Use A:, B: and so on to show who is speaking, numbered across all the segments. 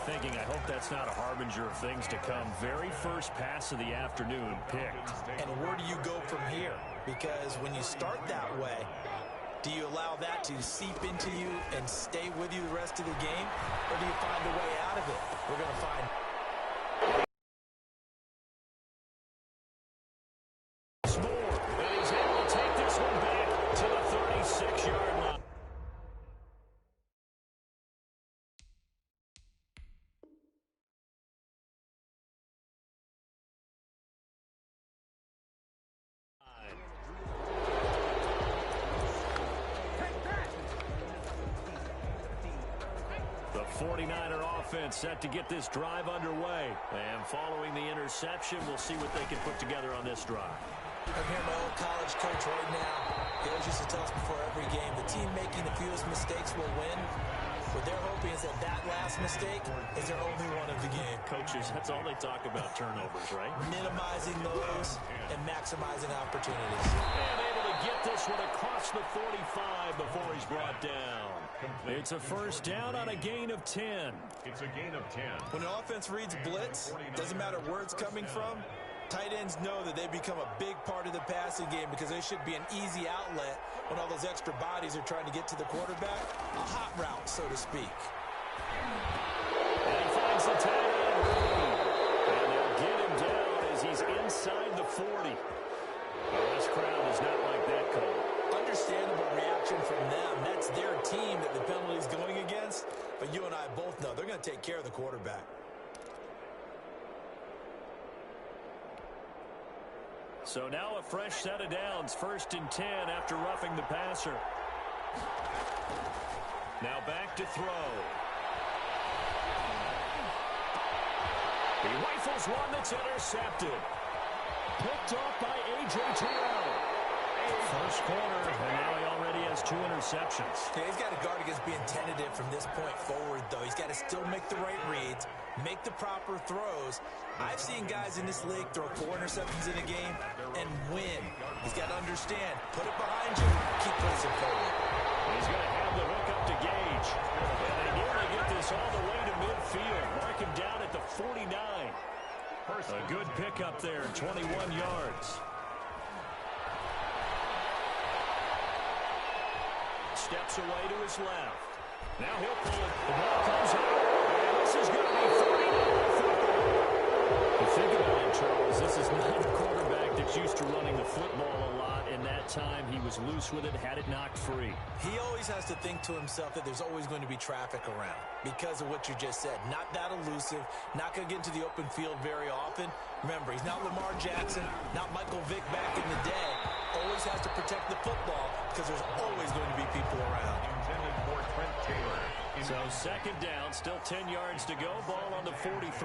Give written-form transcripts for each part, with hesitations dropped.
A: thinking, I hope that's not a harbinger of things to come. Very first pass of the afternoon picked.
B: And where do you go from here? Because when you start that way, do you allow that to seep into you and stay with you the rest of the game? Or do you find a way out of it? We're going to find...
A: And he's able to take this one back to the 36-yard line. The 49er offense set to get this drive underway. And following the interception, we'll see what they can put together on this drive.
B: I'm hearing my old college coach right now. He always used to tell us before every game, the team making the fewest mistakes will win. What they're hoping is that that last mistake is their only one of the game.
A: Coaches, that's all they talk about, turnovers, right?
B: Minimizing those and maximizing opportunities.
A: And able to get this one across the 45 before he's brought down. It's a first down on a gain of 10.
C: It's a gain of 10.
B: When an offense reads blitz, doesn't matter where it's coming from, tight ends know that they become a big part of the passing game because they should be an easy outlet when all those extra bodies are trying to get to the quarterback. A hot route, so to speak.
A: And he finds the tight end. And they'll get him down as he's inside the 40. Well, this crowd does not like that call.
B: Understandable reaction from them. That's their team that the penalty is going against. But you and I both know they're going to take care of the quarterback.
A: So now a fresh set of downs, 1st and 10 after roughing the passer. Now back to throw. He rifles one that's intercepted. Picked off by A.J. Terrell. First quarter, and now he already has 2 interceptions.
B: Yeah, he's got to guard against being tentative from this point forward, though. He's got to still make the right reads, make the proper throws. I've seen guys in this league throw 4 interceptions in a game and win. He's got to understand, put it behind you, keep pressing forward.
A: He's going to have the hook up to Gage. And they nearly get this all the way to midfield. Mark him down at the 49. A good pickup there, 21 yards. Steps away to his left. Now he'll pull it. The ball comes out. And this is going to be 49 football. You think about it, Charles, this is not a quarterback that's used to running the football a lot. And that time he was loose with it, had it knocked free.
B: He always has to think to himself that there's always going to be traffic around because of what you just said. Not that elusive, not going to get into the open field very often. Remember, he's not Lamar Jackson, not Michael Vick back in the day. Always has to protect the football because there's always going to be people around.
C: Intended for Trent Taylor.
A: So 2nd down, still 10 yards to go. Ball on the 43.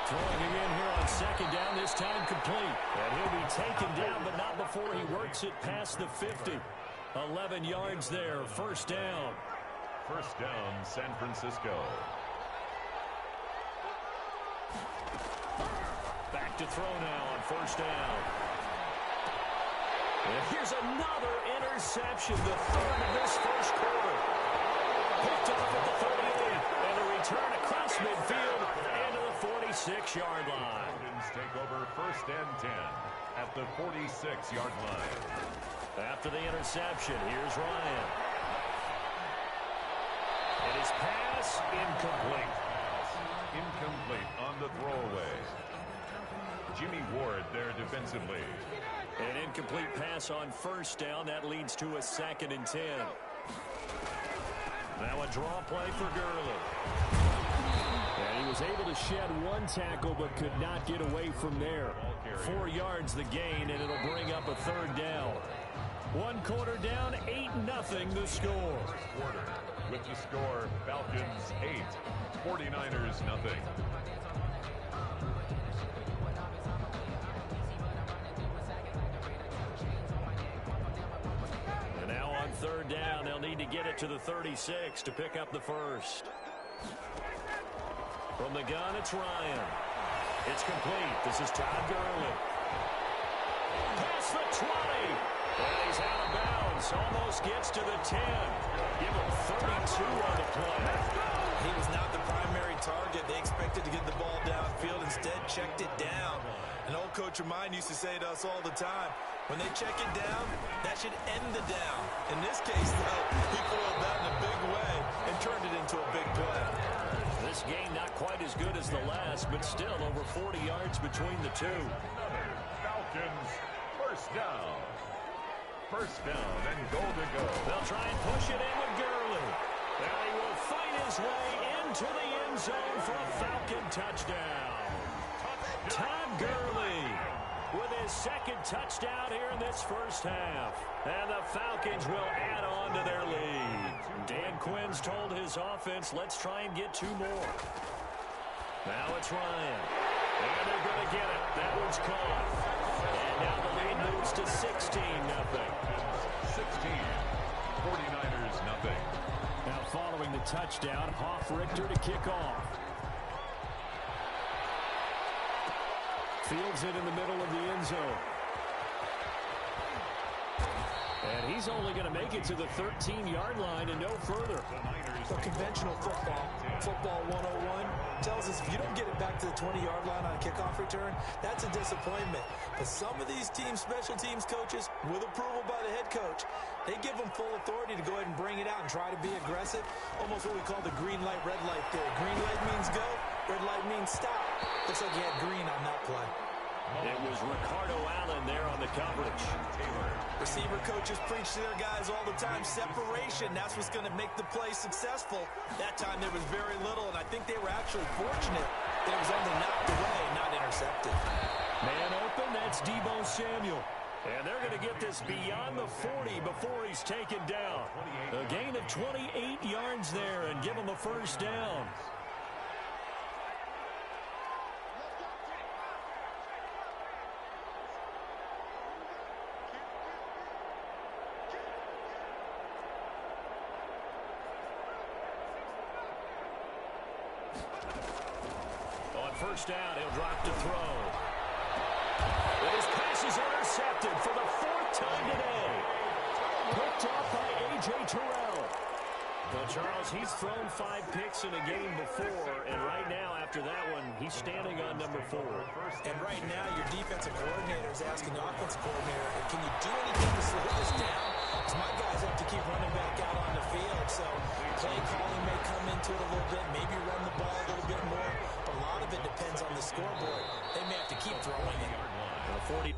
A: Throwing again here on 2nd down, this time complete. And he'll be taken down, but not before he works it past the 50. 11 yards there, 1st down.
C: 1st down, San Francisco.
A: Back to throw now on 1st down. And here's another interception, the 3rd of this 1st quarter. Picked off at the 38, and a return across midfield into the 46-yard line.
C: Falcons take over 1st and 10 at the 46-yard line.
A: After the interception, here's Ryan. And his pass incomplete.
C: Incomplete on the throwaway. Jimmy Ward there defensively.
A: An incomplete pass on 1st down. That leads to a 2nd and 10. Now a draw play for Gurley. And he was able to shed 1 tackle but could not get away from there. 4 yards the gain, and it'll bring up a 3rd down. 1 quarter down, 8-0 the score.
C: Quarter with the score, Falcons 8, 49ers nothing.
A: And now on 3rd down, they'll need to get it to the 36 to pick up the 1st. From the gun, it's Ryan. It's complete. This is Todd Gurley. Past the 20. And he's out of bounds. Almost gets to the 10. Give him 32 on the play.
B: He was not the primary target. They expected to get the ball downfield. Instead, checked it down. An old coach of mine used to say to us all the time, when they check it down, that should end the down. In this case, though, he foiled that in a big way and turned it into a big play.
A: This game not quite as good as the last, but still over 40 yards between the two.
C: Falcons first down. First down and goal to go.
A: They'll try and push it in with Gurley. And he will fight his way into the end zone for a Falcon touchdown. Todd Gurley with his second touchdown here in this first half. And the Falcons will add on to their lead. Dan Quinn's told his offense, let's try and get two more. Now it's Ryan. And they're going to get it. That one's caught. And now the lead moves to 16-0.
C: 16. 49ers nothing.
A: Now following the touchdown, Hoff-Richter to kick off. Fields it in the middle of the end zone. And he's only going to make it to the 13-yard line and no further.
B: So conventional football 101, tells us if you don't get it back to the 20-yard line on a kickoff return, that's a disappointment. But some of these special teams coaches, with approval by the head coach, they give them full authority to go ahead and bring it out and try to be aggressive. Almost what we call the green light, red light theory. Green light means go, red light means stop. Looks like he had green on that play.
A: It was Ricardo Allen there on the coverage.
B: Receiver coaches preach to their guys all the time. Separation, that's what's going to make the play successful. That time there was very little, and I think they were actually fortunate that it was only knocked away, not intercepted.
A: Man open, that's Deebo Samuel. And they're going to get this beyond the 40 before he's taken down. A gain of 28 yards there and give him a first down. First down, he'll drop to throw. His pass is intercepted for the fourth time today. Picked off by A.J. Terrell. Well, Charles, he's thrown 5 picks in a game before, and right now, after that one, he's standing on number 4.
B: And right now, your defensive coordinator is asking the offensive coordinator, can you do anything to slow this down? Because my guys have to keep running back out on the field, so play calling may come into it a little bit, maybe run the ball a little bit more. But a lot of it depends on the scoreboard. They may have to keep throwing it.
A: 40.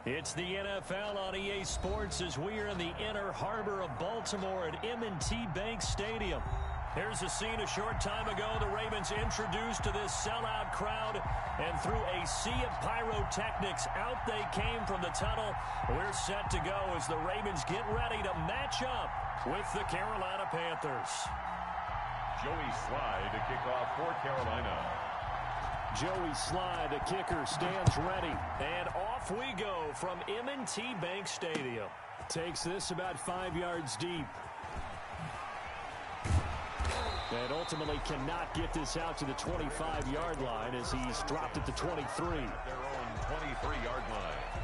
A: It's the NFL on EA Sports as we are in the inner harbor of Baltimore at M&T Bank Stadium. Here's a scene a short time ago. The Ravens introduced to this sellout crowd, and through a sea of pyrotechnics, out they came from the tunnel. We're set to go as the Ravens get ready to match up with the Carolina Panthers.
C: Joey Slye to kick off for Carolina.
A: Joey Slye, the kicker, stands ready. And off we go from M&T Bank Stadium. Takes this about 5 yards deep. And ultimately cannot get this out to the 25-yard line as he's dropped at the 23.
C: At their own 23-yard line.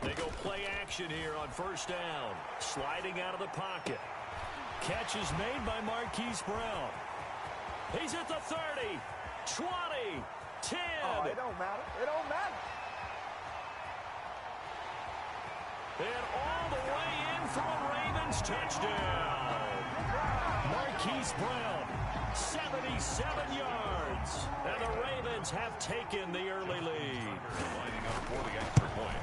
A: They go play action here on first down. Sliding out of the pocket. Catch is made by Marquise Brown. He's at the 30, 20, 10.
D: Oh, it don't matter. It don't matter.
A: And all the way in for a Ravens touchdown. Marquise Brown, 77 yards. And the Ravens have taken the early lead.
C: Lining up for the extra point.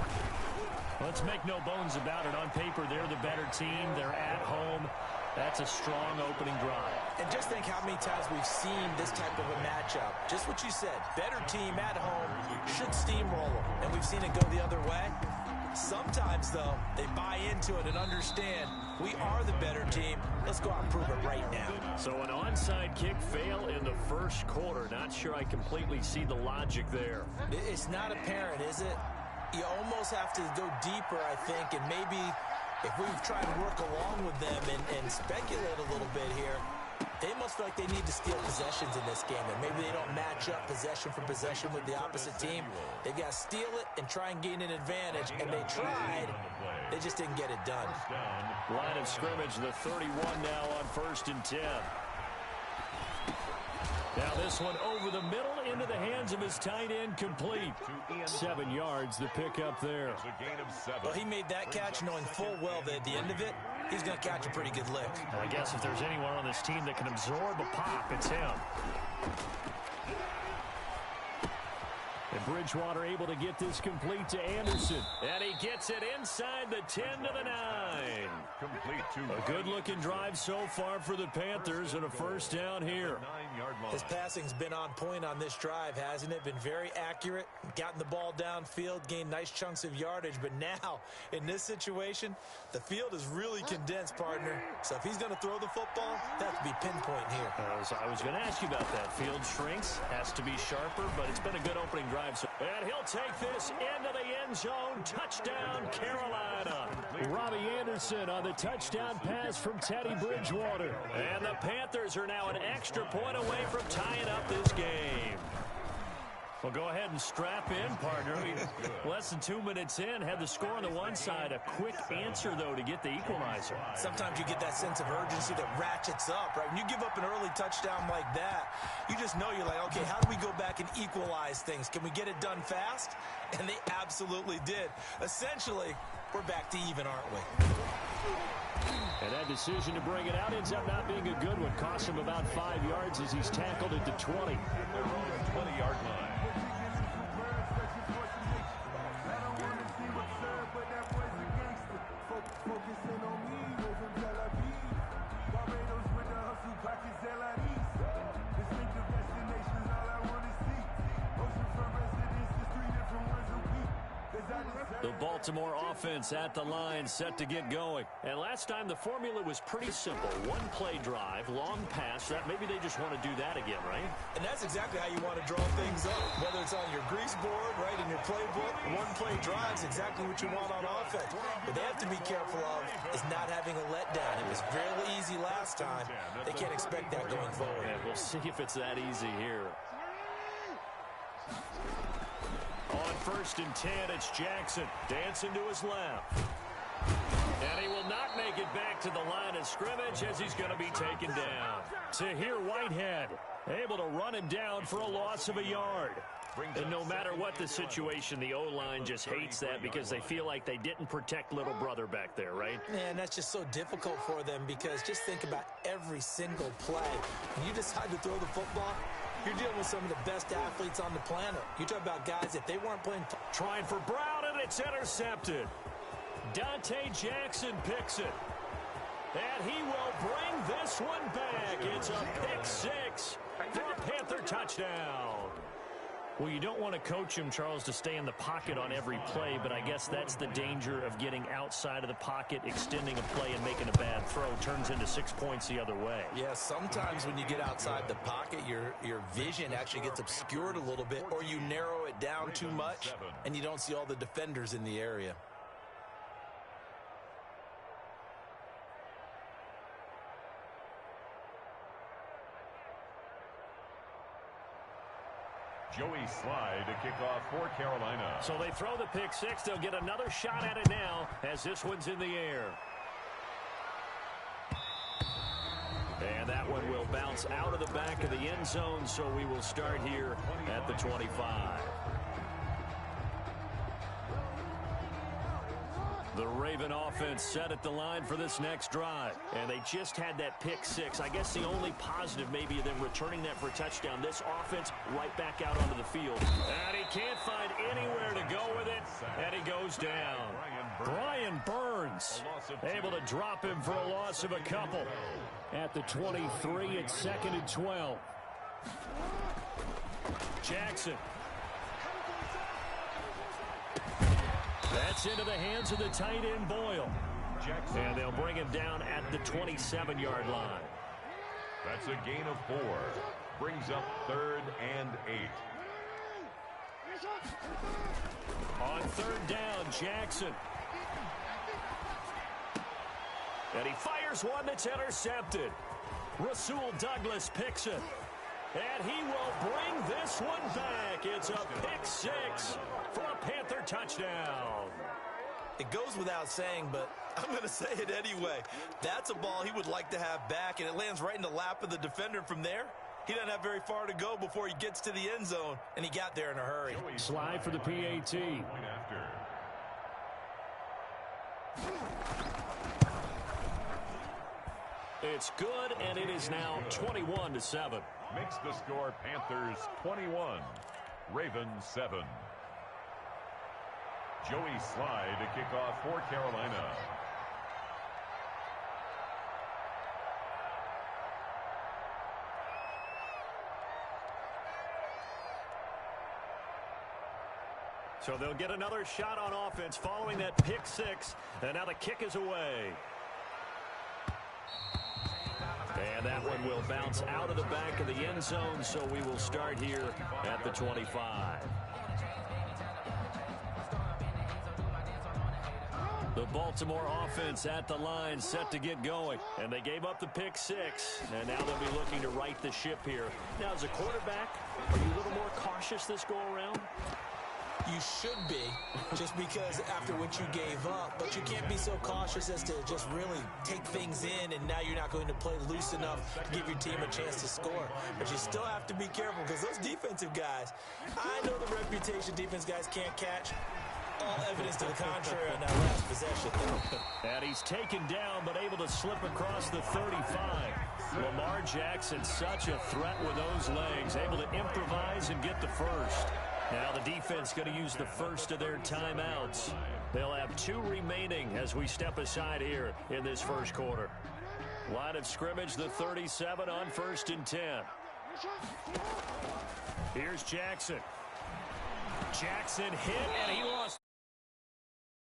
A: Let's make no bones about it. On paper, they're the better team. They're at home. That's a strong opening drive.
B: And just think how many times we've seen this type of a matchup. Just what you said. Better team at home should steamroll them. And we've seen it go the other way. Sometimes, though, they buy into it and understand we are the better team. Let's go out and prove it right now.
A: So an onside kick fail in the first quarter. Not sure I completely see the logic there.
B: It's not apparent, is it? You almost have to go deeper, I think, and maybe if we try to work along with them and speculate a little bit here, they must feel like they need to steal possessions in this game, and maybe they don't match up possession for possession with the opposite team. They've got to steal it and try and gain an advantage, and they tried. They just didn't get it done.
A: Line of scrimmage, the 31 now on 1st and 10. Now this one over the middle into the hands of his tight end, complete. 7 yards, the pickup there.
C: It's a gain of 7.
B: Well, he made that catch knowing full well that at the end of it, he's going to catch a pretty good lick.
A: Well, I guess if there's anyone on this team that can absorb a pop, it's him. And Bridgewater able to get this complete to Anderson. And he gets it inside the 10 to the 9.
C: Complete to
A: A good-looking drive so far for the Panthers and a first down here.
C: 9-yard line.
B: His passing's been on point on this drive, hasn't it? Been very accurate, gotten the ball downfield, gained nice chunks of yardage. But now, in this situation, the field is really condensed, partner. So if he's going to throw the football, that has to be pinpoint here.
A: I was going to ask you about that. Field shrinks, has to be sharper, but it's been a good opening drive. And he'll take this into the end zone. Touchdown, Carolina. Robbie Anderson on the touchdown pass from Teddy Bridgewater. And the Panthers are now an extra point away from tying up this game. Well, go ahead and strap in, partner. Less than 2 minutes in, had the score on the one side. A quick answer, though, to get the equalizer.
B: Sometimes you get that sense of urgency that ratchets up, right? When you give up an early touchdown like that, you just know you're like, okay, how do we go back and equalize things? Can we get it done fast? And they absolutely did. Essentially, we're back to even, aren't we?
A: And that decision to bring it out ends up not being a good one. Cost him about 5 yards as he's tackled at the 20.
C: 20-yard line.
A: The Baltimore offense at the line, set to get going. And last time the formula was pretty simple. One play drive, long pass. That maybe they just want to do that again, right?
B: And that's exactly how you want to draw things up. Whether it's on your grease board, right, in your playbook, one play drive is exactly what you want on offense. What they have to be careful of is not having a letdown. It was fairly easy last time. They can't expect that going forward.
A: And we'll see if it's that easy here. On 1st and 10, it's Jackson dancing to his left. And he will not make it back to the line of scrimmage as he's going to be taken down. Tahir Whitehead able to run him down for a loss of a yard. And no matter what the situation, the O-line just hates that because they feel like they didn't protect little brother back there, right?
B: Man, that's just so difficult for them because just think about every single play. When you decide to throw the football, you're dealing with some of the best athletes on the planet. You talk about guys, if they weren't playing...
A: Trying for Brown, and it's intercepted. Dante Jackson picks it. And he will bring this one back. It's a pick six for a Panther touchdown. Well, you don't want to coach him, Charles, to stay in the pocket on every play, but I guess that's the danger of getting outside of the pocket, extending a play, and making a bad throw. Turns into 6 points the other way.
B: Yeah, sometimes when you get outside the pocket, your vision actually gets obscured a little bit, or you narrow it down too much, and you don't see all the defenders in the area.
C: Joey Slye to kick off for Carolina.
A: So they throw the pick six. They'll get another shot at it now as this one's in the air. And that one will bounce out of the back of the end zone, so we will start here at the 25. The Raven offense set at the line for this next drive. And they just had that pick six. I guess the only positive maybe of them returning that for a touchdown. This offense right back out onto the field. And he can't find anywhere to go with it. And he goes down. Brian Burns able to drop him for a loss of a couple. At the 23, it's 2nd and 12. Jackson. That's into the hands of the tight end, Boyle. And they'll bring him down at the 27-yard line.
C: That's a gain of 4. Brings up 3rd and 8.
A: On 3rd down, Jackson. And he fires one that's intercepted. Rasul Douglas picks it. And he will bring this one back. It's a pick six for a Panther touchdown.
B: It goes without saying, but I'm going to say it anyway. That's a ball he would like to have back, and it lands right in the lap of the defender. From there, he doesn't have very far to go before he gets to the end zone, and he got there in a hurry.
A: Slide for the PAT. It's good, and it is now 21-7.
C: Makes the score Panthers 21, Ravens 7. Joey Slye to kick off for Carolina.
A: So they'll get another shot on offense following that pick six, and now the kick is away. And that one will bounce out of the back of the end zone, so we will start here at the 25. The Baltimore offense at the line, set to get going. And they gave up the pick six, and now they'll be looking to right the ship here. Now, as a quarterback, are you a little more cautious this go-around?
B: You should be, just because after what you gave up. But you can't be so cautious as to just really take things in, and now you're not going to play loose enough to give your team a chance to score. But you still have to be careful, because those defensive guys, I know the reputation defense guys can't catch. All evidence to the contrary on that last possession.
A: And he's taken down, but able to slip across the 35. Lamar Jackson, such a threat with those legs, able to improvise and get the first. Now the defense going to use the first of their timeouts. They'll have 2 remaining as we step aside here in this first quarter. Line of scrimmage, the 37 on 1st and 10. Here's Jackson. Jackson hit, and he lost